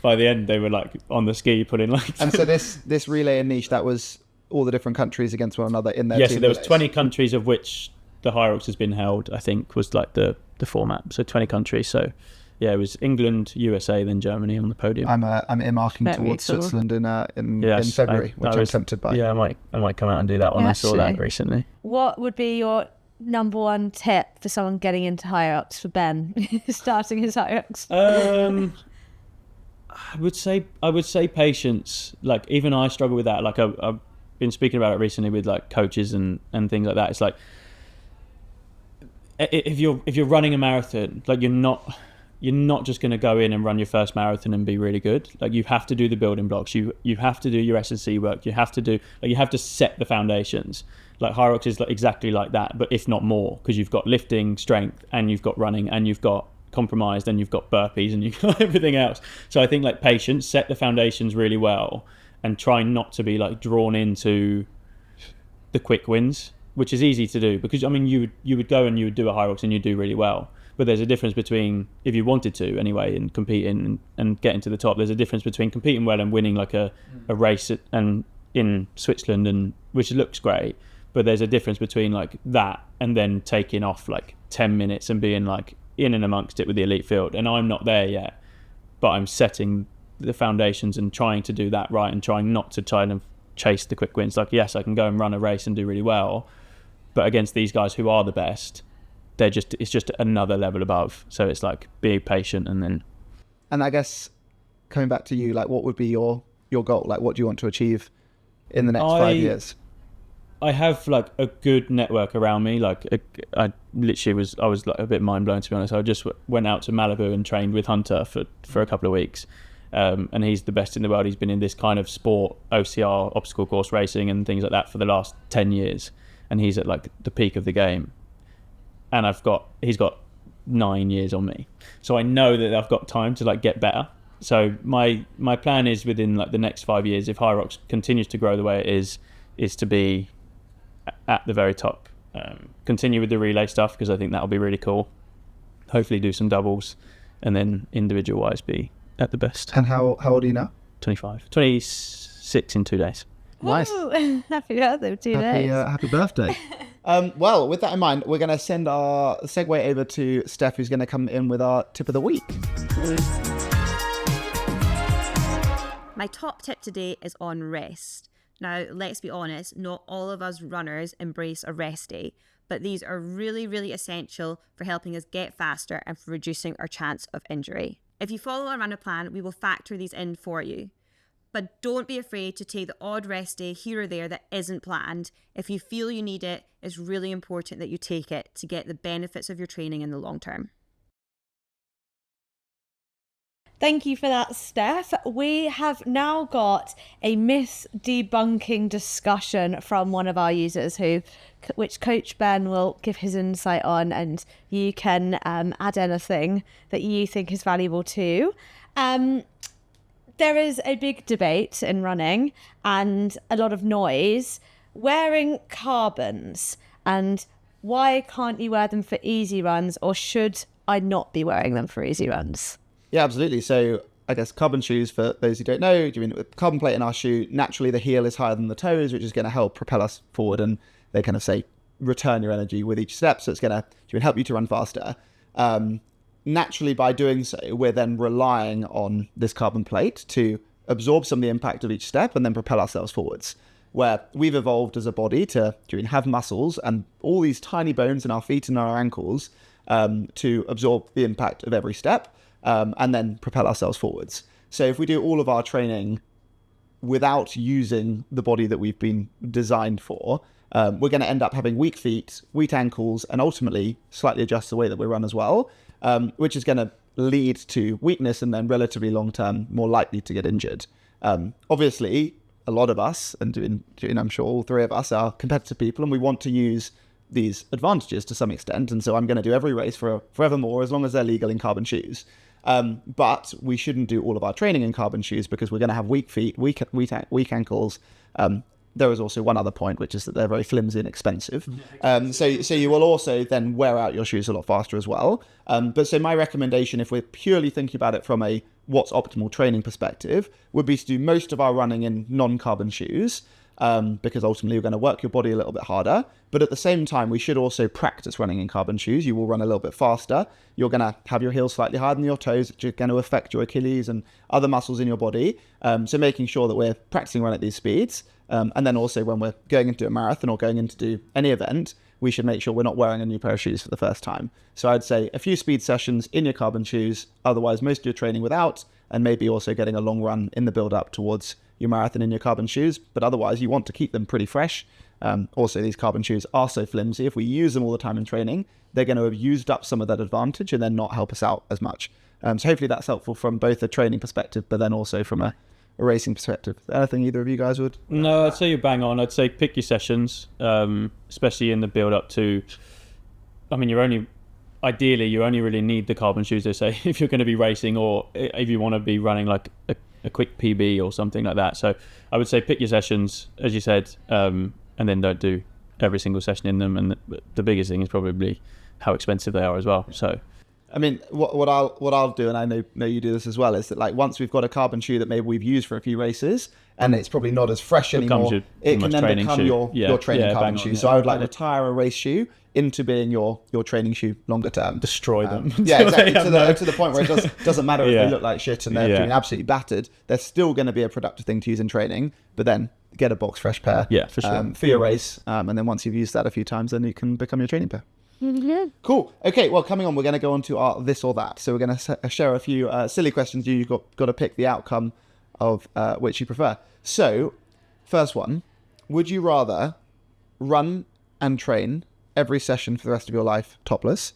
by the end they were like on the ski putting like. And so this relay in Niche, that was all the different countries against one another in their team. So there was 20 countries, of which the Hyrox has been held, I think, was like the format. So 20 countries. So yeah, it was England, USA, then Germany on the podium. I'm earmarking towards Switzerland in February, which I'm tempted by. Yeah, I might come out and do that one. I saw that recently. What would be your number one tip for someone getting into Hyrox, for Ben starting his Hyrox? I would say patience. Like, even I struggle with that. Like, I've been speaking about it recently with like coaches and things like that. It's like, if you're running a marathon, like, you're not just going to go in and run your first marathon and be really good. Like, you have to do the building blocks. You have to do your S&C work. You have to set the foundations. Like Hyrox is like exactly like that, but if not more, because you've got lifting, strength, and you've got running, and you've got compromised, and you've got burpees, and you've got everything else. So I think like patience, set the foundations really well, and try not to be like drawn into the quick wins, which is easy to do, because I mean you would go and you would do a Hyrox and you do really well, but there's a difference between, if you wanted to anyway and competing and getting to the top, there's a difference between competing well and winning like a race and in Switzerland, and which looks great, but there's a difference between like that and then taking off like 10 minutes and being like in and amongst it with the elite field. And I'm not there yet, but I'm setting the foundations and trying to do that right, and trying not to try and chase the quick wins. Like, yes, I can go and run a race and do really well, but against these guys who are the best, it's just another level above. So it's like, be patient. And I guess coming back to you, like, what would be your goal? Like, what do you want to achieve in the next 5 years? I have like a good network around me. Like I was like a bit mind blown, to be honest. I just went out to Malibu and trained with Hunter for a couple of weeks. And he's the best in the world. He's been in this kind of sport, OCR, obstacle course racing and things like that for the last 10 years. And he's at like the peak of the game. And he's got 9 years on me. So I know that I've got time to like get better. So my plan is within like the next 5 years, if Hyrox continues to grow the way it is to be at the very top. Continue with the relay stuff, because I think that'll be really cool. Hopefully do some doubles, and then individual wise be at the best. And how old are you now? 26 in 2 days. Nice. Ooh, happy birthday, 2 days. Happy birthday. Well, with that in mind, we're going to send our segue over to Steph, who's going to come in with our tip of the week. My top tip today is on rest. Now, let's be honest, not all of us runners embrace a rest day, but these are really, really essential for helping us get faster and for reducing our chance of injury. If you follow our runner plan, we will factor these in for you. But don't be afraid to take the odd rest day here or there that isn't planned. If you feel you need it, it's really important that you take it to get the benefits of your training in the long term. Thank you for that, Steph. We have now got a myth debunking discussion from one of our users, which Coach Ben will give his insight on, and you can add anything that you think is valuable too. There is a big debate in running and a lot of noise wearing carbons, and why can't you wear them for easy runs, or should I not be wearing them for easy runs? Yeah, absolutely. So I guess carbon shoes, for those who don't know, with carbon plate in our shoe, naturally the heel is higher than the toes, which is going to help propel us forward, and they kind of say return your energy with each step. So it's going to help you to run faster. Naturally, by doing so, we're then relying on this carbon plate to absorb some of the impact of each step and then propel ourselves forwards. Where we've evolved as a body to have muscles and all these tiny bones in our feet and our ankles to absorb the impact of every step. And then propel ourselves forwards. So if we do all of our training without using the body that we've been designed for, we're going to end up having weak feet, weak ankles, and ultimately slightly adjust the way that we run as well, which is going to lead to weakness and then relatively long-term more likely to get injured. Obviously, a lot of us, and I'm sure all three of us, are competitive people, and we want to use these advantages to some extent. And so I'm going to do every race forevermore as long as they're legal in carbon shoes. But we shouldn't do all of our training in carbon shoes, because we're going to have weak feet, weak ankles. There is also one other point, which is that they're very flimsy and expensive. So you will also then wear out your shoes a lot faster as well. But so my recommendation, if we're purely thinking about it from a what's optimal training perspective, would be to do most of our running in non-carbon shoes. Because ultimately you're going to work your body a little bit harder. But at the same time, we should also practice running in carbon shoes. You will run a little bit faster. You're going to have your heels slightly higher than your toes, which is going to affect your Achilles and other muscles in your body. So making sure that we're practicing run at these speeds. And then also when we're going into a marathon or going in to do any event, we should make sure we're not wearing a new pair of shoes for the first time. So I'd say a few speed sessions in your carbon shoes, otherwise most of your training without, and maybe also getting a long run in the build up towards your marathon in your carbon shoes. But otherwise you want to keep them pretty fresh. Also, these carbon shoes are so flimsy. If we use them all the time in training, they're going to have used up some of that advantage and then not help us out as much. So hopefully that's helpful from both a training perspective, but then also from a racing perspective. Anything either of you guys would? No, I'd say you're bang on. I'd say pick your sessions, especially in the build up to. I mean, ideally you only really need the carbon shoes, they say, if you're going to be racing or if you want to be running like a quick PB or something like that. So I would say pick your sessions, as you said, and then don't do every single session in them. And the biggest thing is probably how expensive they are as well. So I mean, what I'll do, and I know you do this as well, is that like once we've got a carbon shoe that maybe we've used for a few races and it's probably not as fresh anymore, it can then become your training carbon shoe. So I would like retire a race shoe into being your training shoe longer term. Destroy them. Yeah, exactly. To the point where it doesn't matter if they look like shit and they're being absolutely battered. They're still going to be a productive thing to use in training, but then get a box fresh pair. Yeah, for sure. For your race. And then once you've used that a few times, then it can become your training pair. Mm-hmm. Cool. Okay, well, coming on, we're going to go on to our this or that. So we're going to share a few silly questions. You've got to pick the outcome of which you prefer. So, first one, would you rather run and train every session for the rest of your life topless,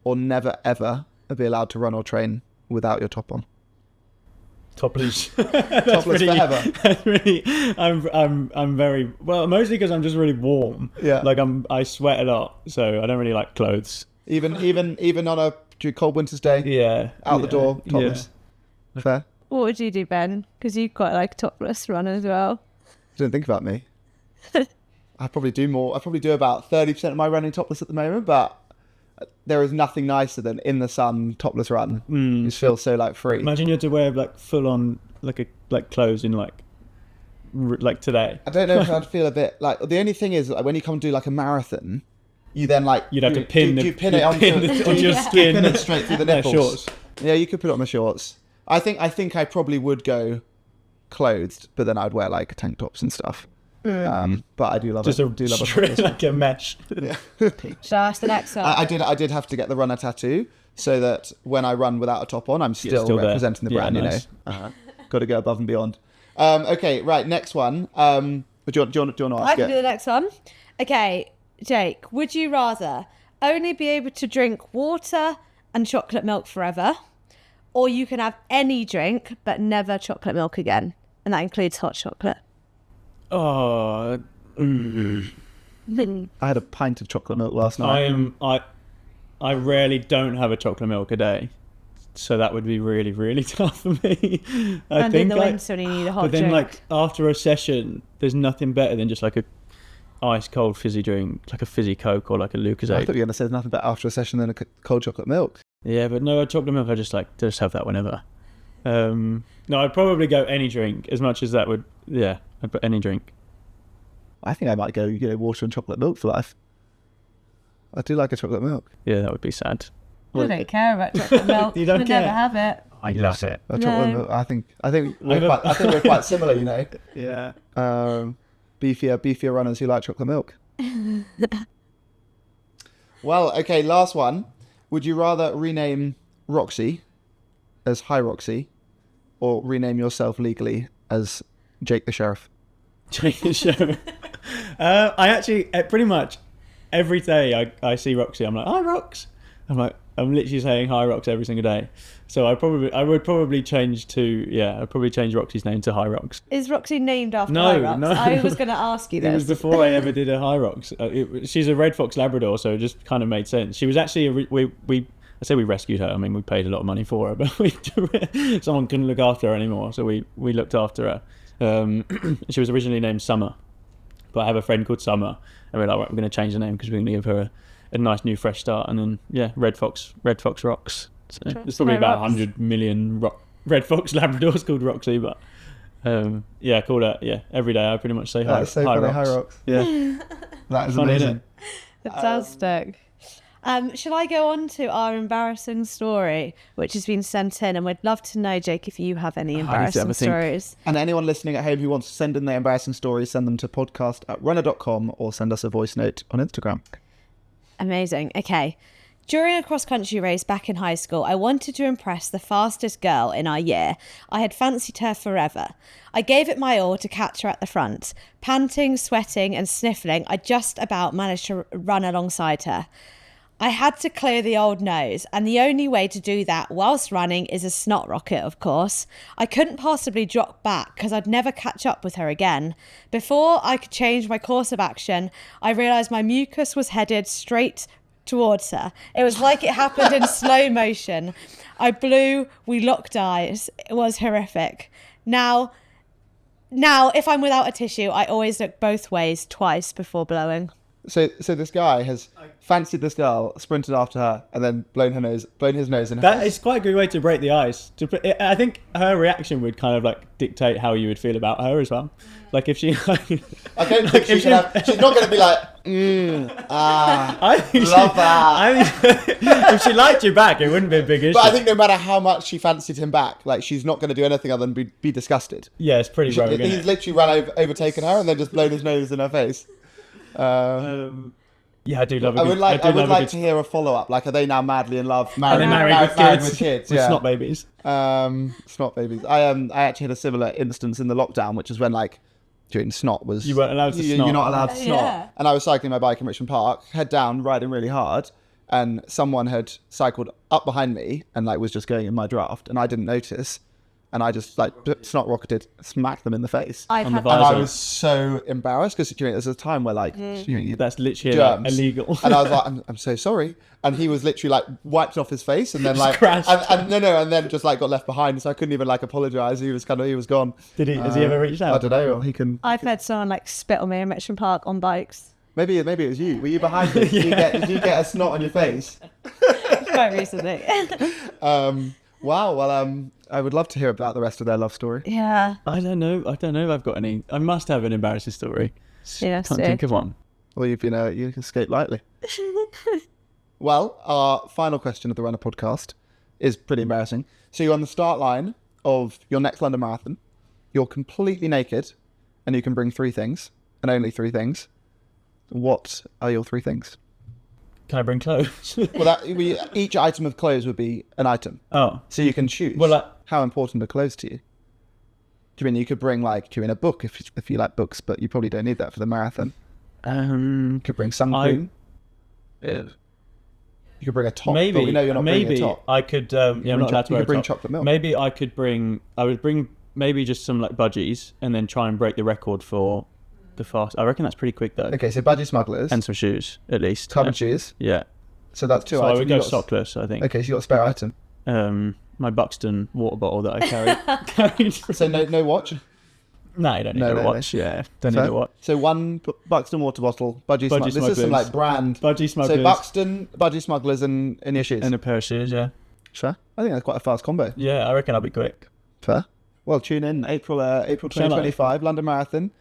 or never ever be allowed to run or train without your top on? Topless. Topless forever. That's really. I'm very well. Mostly because I'm just really warm. Yeah. Like I sweat a lot, so I don't really like clothes. Even on a cold winter's day. Yeah. Out the door, topless. Yeah. Fair. What would you do, Ben? Because you've got like topless run as well. Don't think about me. I probably do more. I probably do about 30% of my running topless at the moment, but there is nothing nicer than in the sun topless run. You just feel so like free. Imagine you had to wear like full on like clothes in like today. I don't know if I'd feel a bit like, the only thing is like when you come to do like a marathon, you then like you'd have to pin it onto your skin, pin it straight through the nipples. Shorts. Yeah, you could put it on the shorts. I think I probably would go clothed, but then I'd wear like tank tops and stuff. But I do love straight like a mesh. Yeah. Shall I ask the next one? I did have to get the runner tattoo so that when I run without a top on, I'm still representing the brand. Nice. You know, got to go above and beyond. Okay, right. Next one. Do you want to ask I can do the next one. Okay, Jake. Would you rather only be able to drink water and chocolate milk forever, or you can have any drink but never chocolate milk again, and that includes hot chocolate? Oh, I had a pint of chocolate milk last night. I rarely don't have a chocolate milk a day, so that would be really, really tough for me. I and think in the winter, you need a hot but then, drink. like after a session, there's nothing better than just like a ice cold fizzy drink, like a fizzy Coke or like a Lucozade. I thought you were going to say there's nothing better after a session than a cold chocolate milk. Yeah, but no, a chocolate milk, I just have that whenever. No, I'd probably go any drink, as much as that would. Yeah, I'd put any drink. I think I might go, water and chocolate milk for life. I do like a chocolate milk. Yeah, that would be sad. I don't care about chocolate milk. You don't I'd care? never have it. I love it. Chocolate milk. I think we're quite similar, you know. Yeah. Beefier runners who like chocolate milk. Well, okay, last one. Would you rather rename Roxy as Hyroxy, or rename yourself legally as Jake the Sheriff? Jake the Sheriff. I actually pretty much every day I see Roxy, I'm like, hi Rox. I'm literally saying hi Rox every single day. So I would probably change Roxy's name to Hyrox. Is Roxy named after No, Hyrox? no. I was going to ask you this. It was before I ever did a Hyrox. She's a Red Fox Labrador, so it just kind of made sense. She was actually I say we rescued her. I mean, we paid a lot of money for her, but someone couldn't look after her anymore, so we looked after her. She was originally named Summer, but I have a friend called Summer, and we're like, right, we're going to change the name because we're going to give her a nice new fresh start. And then Red Fox rocks. So there's probably about 100 million Red Fox Labradors called Roxy, but call her. Yeah, every day I pretty much say hi. That's so funny, hi Rox. Yeah, that is funny, amazing. Fantastic. Shall I go on to our embarrassing story, which has been sent in, and we'd love to know, Jake, if you have any embarrassing stories. And anyone listening at home who wants to send in their embarrassing stories, send them to podcast@runner.com or send us a voice note on Instagram. Amazing. Okay. During a cross-country race back in high school, I wanted to impress the fastest girl in our year. I had fancied her forever. I gave it my all to catch her at the front. Panting, sweating and sniffling, I just about managed to run alongside her. I had to clear the old nose, and the only way to do that whilst running is a snot rocket, of course. I couldn't possibly drop back because I'd never catch up with her again. Before I could change my course of action, I realised my mucus was headed straight towards her. It was like it happened in slow motion. I blew, we locked eyes. It was horrific. Now, if I'm without a tissue, I always look both ways twice before blowing. So this guy has fancied this girl, sprinted after her, and then blown his nose in her That face. is quite a good way to break the ice. I think her reaction would kind of like dictate how you would feel about her as well. Like if she, I don't think she's not going to be like, I think love that. I think if she liked you back, it wouldn't be a big issue. But I think no matter how much she fancied him back, like she's not going to do anything other than be disgusted. Yeah, it's pretty rogue. He's literally overtaken her and then just blown his nose in her face. Yeah, I do love. I would like to hear a follow up. Like, are they now madly in love? Are they married with kids? With yeah. snot babies. Snot babies. I actually had a similar instance in the lockdown, which is when like during snot was you weren't allowed to snot. You're not allowed to snot. Yeah. And I was cycling my bike in Richmond Park, head down, riding really hard, and someone had cycled up behind me and like was just going in my draft, and I didn't notice. And I just like snot rocketed, smacked them in the face. On the And I visor. was so embarrassed because there's a time where like That's literally germs. illegal. And I was like, I'm so sorry. And he was literally like wiped off his face and then like crashed. and then just like got left behind. So I couldn't even like apologise. He was gone. Did he? Has he ever reached out? I don't know. He can. I've had someone like spit on me in Richmond Park on bikes. Maybe it was you. Were you behind me? Did you get a snot on your face? Quite recently. Wow. Well, I would love to hear about the rest of their love story. Yeah. I don't know if I've got any. I must have an embarrassing story. Yeah, Can't think of one. Well, you escaped lightly. Well, our final question of the Runna Podcast is pretty embarrassing. So you're on the start line of your next London Marathon. You're completely naked, and you can bring 3 things, and only 3 things. What are your 3 things? Can I bring clothes? Well, each item of clothes would be an item. Oh, So you can choose. Well, how important are clothes to you? Do you mean you could bring like a book if you like books, but you probably don't need that for the marathon? You could bring sun cream. You could bring a top. maybe. But we know you're not bringing a Maybe top. I could. I'm not allowed to You wear could bring a top. chocolate milk. Maybe I could bring. I would bring maybe just some like budgies, and then try and break the record for the fast. I reckon that's pretty quick though. Okay, so budgie smugglers And some shoes at least. carbon shoes. Yeah. So that's 2 So I items. would go You got- sockless. I think. Okay, so you got a spare item. My Buxton water bottle that I carried. So no watch. No, you don't need No, a no, watch. Yeah, don't Fair. need a watch. So 1 Buxton water bottle, budgie smugglers. This is some smugglers. like brand. Budgie smugglers. So Buxton, budgie smugglers, and your shoes. And a pair of shoes. Yeah. Fair. I think that's quite a fast combo. Yeah, I reckon I'll be quick. Fair. Well, tune in April 2025 London Marathon.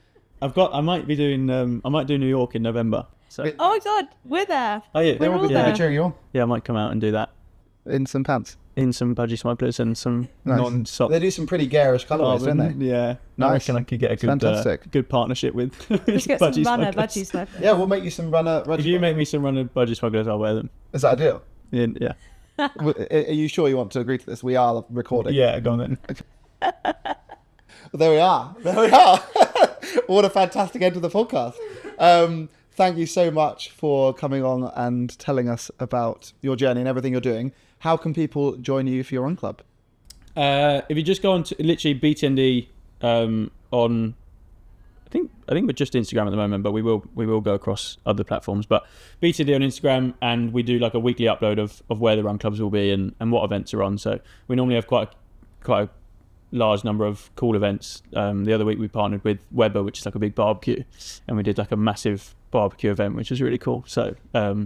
I might be doing. I might do New York in November. So. Oh my God, we're there. Oh yeah. We're all They'll be there. cheering you on Yeah, I might come out and do that in some pants. in some budgie smugglers and some Nice. non-sock. They do some pretty garish colourways, don't they? Yeah. Nice. I reckon I could get a good, Fantastic. good partnership with Let's get some budgie runner smugglers. budgie smugglers. Yeah, we'll make you some runner. If you make me some runner budgie smugglers, I'll wear them. Is that a deal? Yeah. Are you sure you want to agree to this? We are recording. Yeah, go on then. There we are. What a fantastic end to the podcast. Thank you so much for coming on and telling us about your journey and everything you're doing. How can people join you for your run club? If you just go on to literally BTND on, I think we're just Instagram at the moment, but we will go across other platforms. But BTND on Instagram, and we do like a weekly upload of where the run clubs will be and what events are on. So we normally have quite a large number of cool events. The other week we partnered with Weber, which is like a big barbecue, and we did like a massive barbecue event, which was really cool. So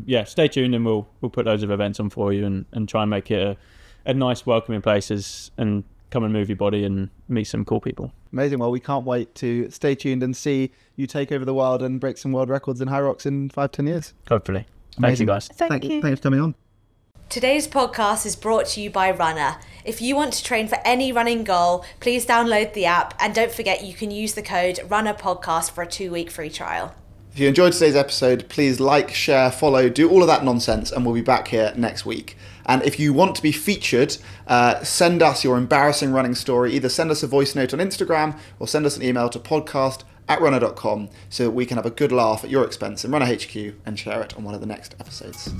yeah, stay tuned, and we'll put loads of events on for you and try and make it a nice welcoming place and come and move your body and meet some cool people. Amazing. Well, we can't wait to stay tuned and see you take over the world and break some world records in Hyrox in 5-10 years. Hopefully. Thank Amazing. you guys. Thank you. Thanks for coming on. Today's podcast is brought to you by Runna. If you want to train for any running goal, please download the app, and don't forget you can use the code Runna Podcast for a 2-week free trial. If you enjoyed today's episode, please like, share, follow, do all of that nonsense, and we'll be back here next week. And if you want to be featured, send us your embarrassing running story. Either send us a voice note on Instagram or send us an email to podcast at runner.com so that we can have a good laugh at your expense in Runner HQ and share it on one of the next episodes.